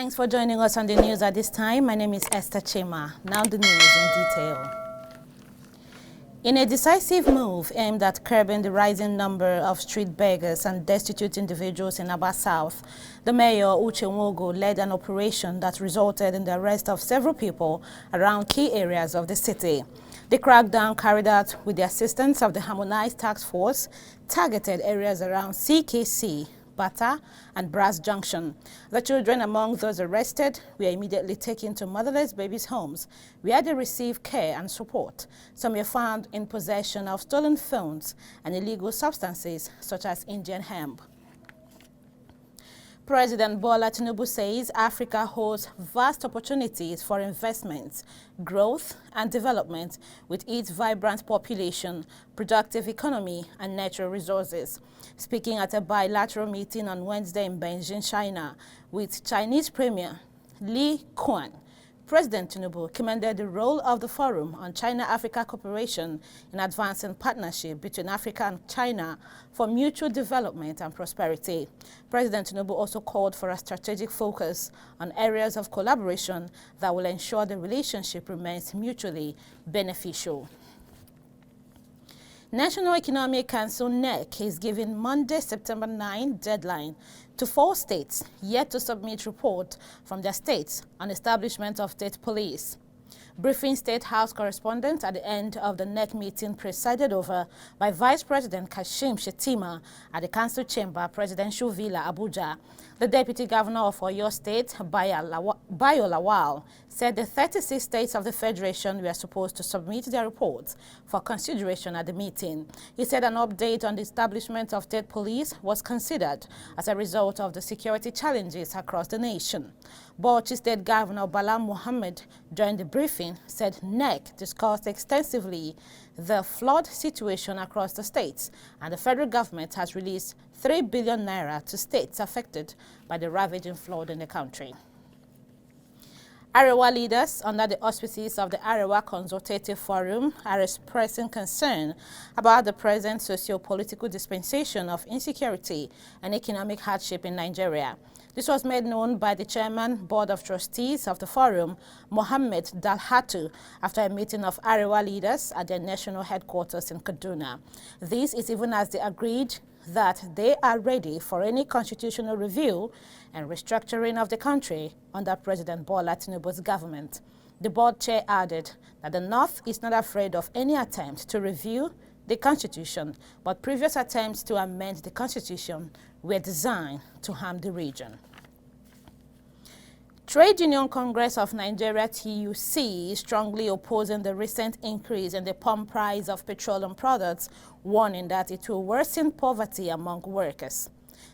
Thanks for joining us on the news at this time. My name is Esther Chema. Now the news in detail. In a decisive move aimed at curbing the rising number of street beggars and destitute individuals in Abia South, the mayor, Uche Nwogo, led an operation that resulted in the arrest of several people around key areas of the city. The crackdown, carried out with the assistance of the Harmonized Task Force, targeted areas around CKC, Bata, and Brass Junction. The children among those arrested were immediately taken to motherless babies' homes, where they received care and support. Some were found in possession of stolen phones and illegal substances such as Indian hemp. President Bola Tinubu says Africa holds vast opportunities for investments, growth and development with its vibrant population, productive economy and natural resources. Speaking at a bilateral meeting on Wednesday in Beijing, China, with Chinese Premier Li Qiang, President Tinubu commended the role of the Forum on China-Africa Cooperation in advancing partnership between Africa and China for mutual development and prosperity. President Tinubu also called for a strategic focus on areas of collaboration that will ensure the relationship remains mutually beneficial. National Economic Council (NEC) is giving Monday, September 9 deadline to 4 states yet to submit report from their states on establishment of state police. Briefing State House correspondent at the end of the NEC meeting presided over by Vice President Kashim Shettima at the Council Chamber, Presidential Villa, Abuja. The Deputy Governor of Oyo State, Bayo Lawal, said the 36 states of the Federation were supposed to submit their reports for consideration at the meeting. He said an update on the establishment of state police was considered as a result of the security challenges across the nation. Bauchi State Governor Bala Mohammed, during the briefing, said NEC discussed extensively the flood situation across the states, and the federal government has released 3 billion naira to states affected by the ravaging flood in the country. Arewa leaders, under the auspices of the Arewa Consultative Forum, are expressing concern about the present socio-political dispensation of insecurity and economic hardship in Nigeria. This was made known by the Chairman, Board of Trustees of the Forum, Mohammed Dalhatu, after a meeting of Arewa leaders at their national headquarters in Kaduna. This is even as they agreed that they are ready for any constitutional review and restructuring of the country under President Bola Tinubu's government. The board chair added that the North is not afraid of any attempt to review the Constitution, but previous attempts to amend the Constitution were designed to harm the region. Trade Union Congress of Nigeria, TUC, is strongly opposing the recent increase in the pump price of petroleum products, warning that it will worsen poverty among workers.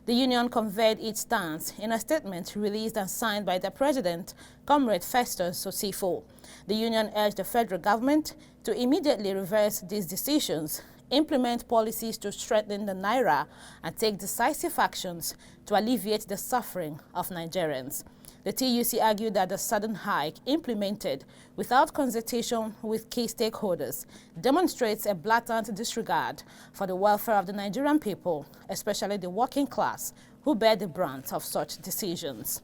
The union conveyed its stance in a statement released and signed by the president, Comrade Festus Osifo. The union urged the federal government to immediately reverse these decisions, implement policies to strengthen the naira, and take decisive actions to alleviate the suffering of Nigerians. The TUC argued that the sudden hike, implemented without consultation with key stakeholders, demonstrates a blatant disregard for the welfare of the Nigerian people, especially the working class, who bear the brunt of such decisions.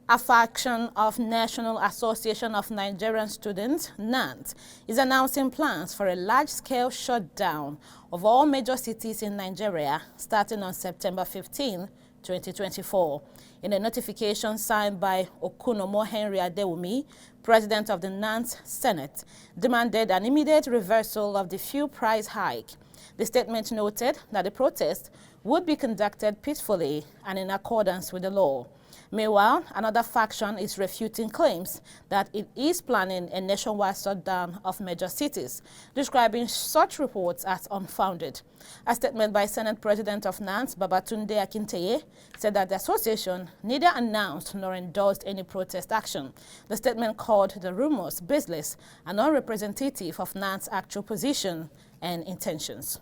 A faction of National Association of Nigerian Students, NANT, is announcing plans for a large-scale shutdown of all major cities in Nigeria starting on September 15, 2024. In a notification signed by Okunomo Henry Adewumi, president of the NANT Senate, demanded an immediate reversal of the fuel price hike. The statement noted that the protest would be conducted peacefully and in accordance with the law. Meanwhile, another faction is refuting claims that it is planning a nationwide shutdown of major cities, describing such reports as unfounded. A statement by Senate President of NANT, Babatunde Akinteye, said that the association neither announced nor endorsed any protest action. The statement called the rumors baseless and unrepresentative of NANT's actual position and intentions.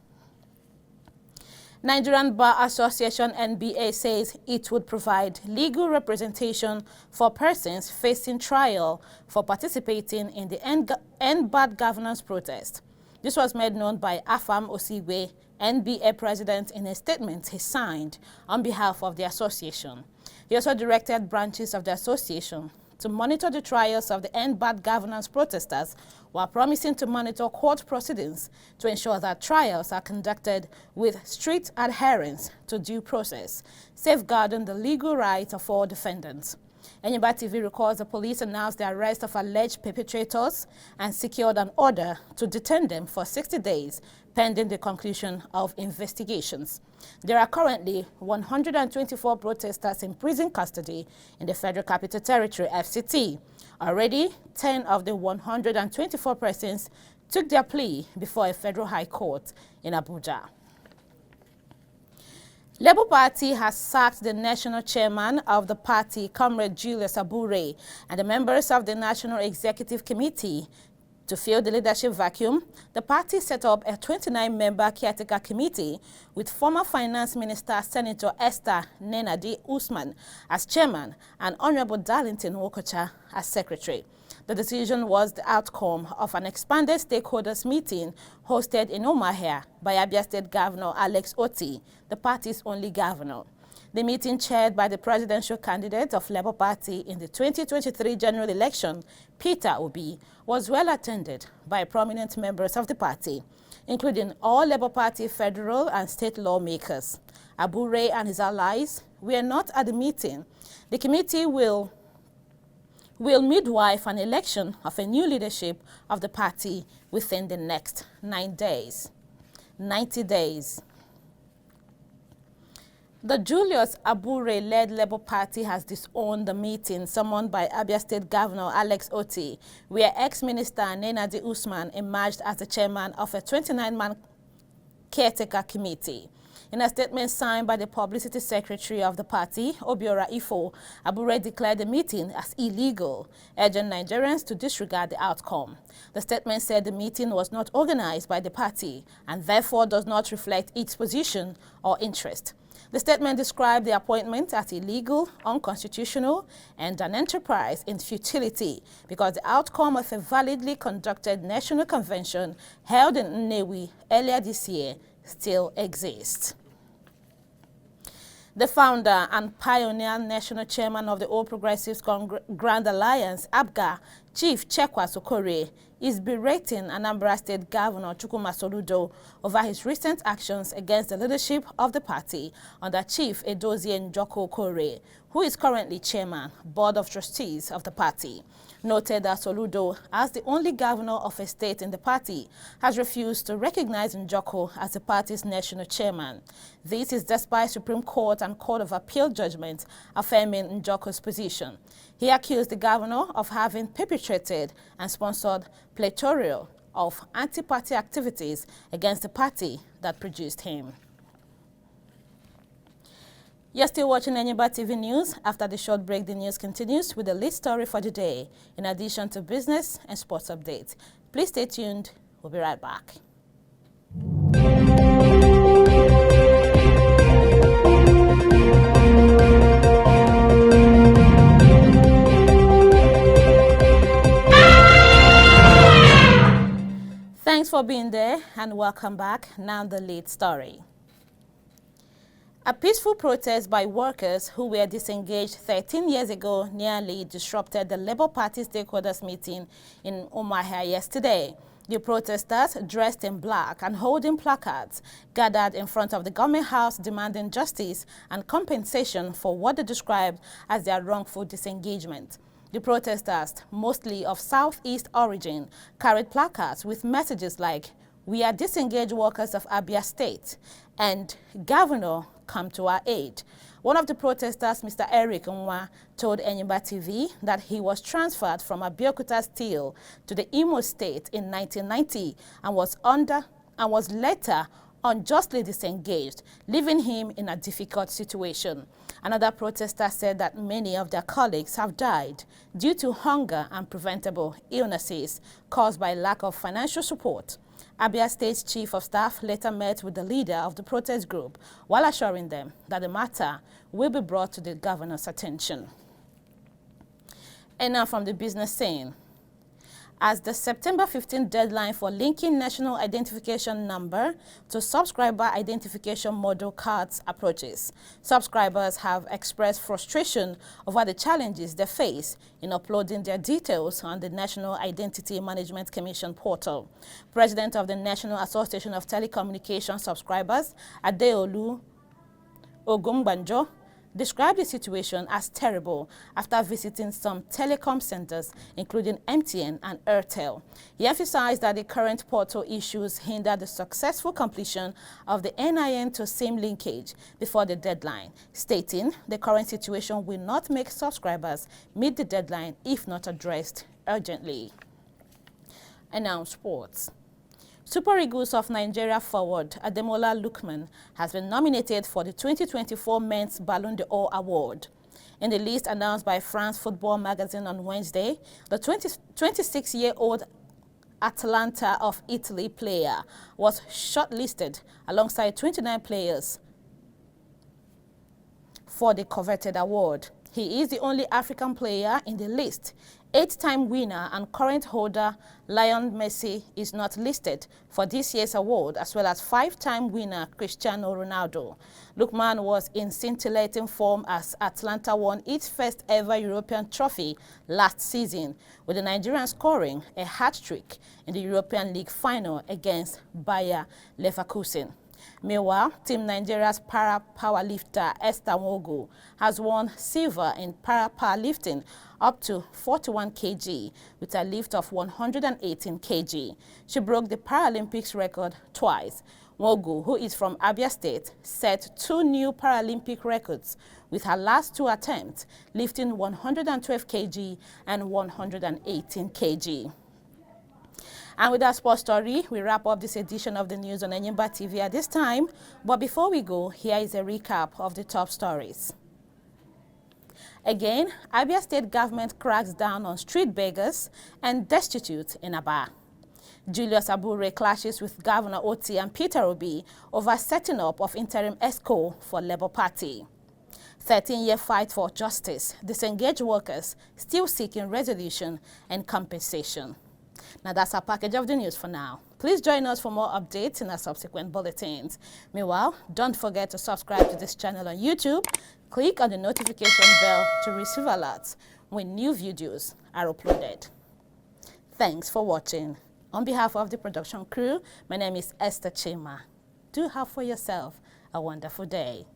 Nigerian Bar Association (NBA) says it would provide legal representation for persons facing trial for participating in the End Bad Governance protest. This was made known by Afam Osigwe, NBA president in a statement he signed on behalf of the association. He also directed branches of the association to monitor the trials of the End Bad Governance protesters, while promising to monitor court proceedings to ensure that trials are conducted with strict adherence to due process, safeguarding the legal rights of all defendants. Enyimba TV records the police announced the arrest of alleged perpetrators and secured an order to detain them for 60 days pending the conclusion of investigations. There are currently 124 protesters in prison custody in the Federal Capital Territory, FCT. Already, 10 of the 124 persons took their plea before a federal high court in Abuja. Labour Party has sacked the national chairman of the party, Comrade Julius Abure, and the members of the National Executive Committee. To fill the leadership vacuum, the party set up a 29-member caretaker committee with former Finance Minister Senator Esther Nenadi Usman as chairman and Honorable Darlington Wokocha as secretary. The decision was the outcome of an expanded stakeholders meeting hosted in Umuahia by Abia State Governor Alex Otti, the party's only governor. The meeting, chaired by the presidential candidate of Labour Party in the 2023 general election, Peter Obi, was well attended by prominent members of the party, including all Labour Party federal and state lawmakers. Abure and his allies were not at the meeting. The committee will midwife an election of a new leadership of the party within the next 90 days. The Julius Abure-led Labour Party has disowned the meeting summoned by Abia State Governor Alex Otti, where ex-minister Nenadi Usman emerged as the chairman of a 29-man caretaker committee. In a statement signed by the publicity secretary of the party, Obiora Ifo, Abure declared the meeting as illegal, urging Nigerians to disregard the outcome. The statement said the meeting was not organized by the party and therefore does not reflect its position or interest. The statement described the appointment as illegal, unconstitutional, and an enterprise in futility because the outcome of a validly conducted national convention held in Nnewi earlier this year still exists. The founder and pioneer national chairman of the All Progressives Grand Alliance, ABGA, Chief Chekwa Sokore, is berating Anambra State Governor Chukwuma Soludo over his recent actions against the leadership of the party under Chief Edozie Njoko Kore, who is currently chairman, Board of Trustees of the party. Noted that Soludo, as the only governor of a state in the party, has refused to recognize Njoko as the party's national chairman. This is despite Supreme Court and Court of Appeal judgments affirming Njoko's position. He accused the governor of having perpetrated and sponsored plethora of anti-party activities against the party that produced him. You're still watching Enyimba TV News. After the short break, the news continues with the lead story for the day, in addition to business and sports updates. Please stay tuned. We'll be right back. Thanks for being there and welcome back. Now the lead story. A peaceful protest by workers who were disengaged 13 years ago nearly disrupted the Labour Party stakeholders meeting in Umuahia yesterday. The protesters, dressed in black and holding placards, gathered in front of the government house demanding justice and compensation for what they described as their wrongful disengagement. The protesters, mostly of Southeast origin, carried placards with messages like, "We are disengaged workers of Abia State," and "Governor, come to our aid." One of the protesters, Mr. Eric Nwa, told Enyimba TV that he was transferred from Abeokuta Steel to the Imo State in 1990 and was later unjustly disengaged, leaving him in a difficult situation. Another protester said that many of their colleagues have died due to hunger and preventable illnesses caused by lack of financial support. Abia State's Chief of Staff later met with the leader of the protest group while assuring them that the matter will be brought to the governor's attention. And now from the business scene. as the September 15 deadline for linking national identification number to subscriber identification model cards approaches. Subscribers have expressed frustration over the challenges they face in uploading their details on the National Identity Management Commission portal. President of the National Association of Telecommunication Subscribers, Adeolu Ogumbanjo, described the situation as terrible after visiting some telecom centers, including MTN and Airtel. He emphasized that the current portal issues hinder the successful completion of the NIN to SIM linkage before the deadline, stating the current situation will not make subscribers meet the deadline if not addressed urgently. And now sports. Super Eagles of Nigeria forward Ademola Lookman has been nominated for the 2024 Men's Ballon d'Or Award. In the list announced by France Football magazine on Wednesday, the 26-year-old Atalanta of Italy player was shortlisted alongside 29 players for the coveted award. He is the only African player in the list. 8-time winner and current holder Lionel Messi is not listed for this year's award, as well as 5-time winner Cristiano Ronaldo. Lookman was in scintillating form as Atlanta won its first ever European trophy last season, with the Nigerian scoring a hat-trick in the European League final against Bayer Leverkusen. Meanwhile, Team Nigeria's para-powerlifter Esther Nwogu has won silver in para-powerlifting up to 41 kg with a lift of 118 kg. She broke the Paralympics record twice. Nwogu, who is from Abia State, set 2 new Paralympic records with her last 2 attempts, lifting 112 kg and 118 kg. And with that sports story, we wrap up this edition of the news on Enyimba TV at this time. But before we go, here is a recap of the top stories. Again, Abia State government cracks down on street beggars and destitute in Abia. Julius Abure clashes with Governor Oti and Peter Obi over setting up of interim ESCO for Labour Party. 13-year fight for justice. Disengaged workers still seeking resolution and compensation. Now that's our package of the news for now. Please join us for more updates in our subsequent bulletins. Meanwhile, don't forget to subscribe to this channel on YouTube. Click on the notification bell to receive alerts when new videos are uploaded. Thanks for watching. On behalf of the production crew, my name is Esther Chima. Do have for yourself a wonderful day.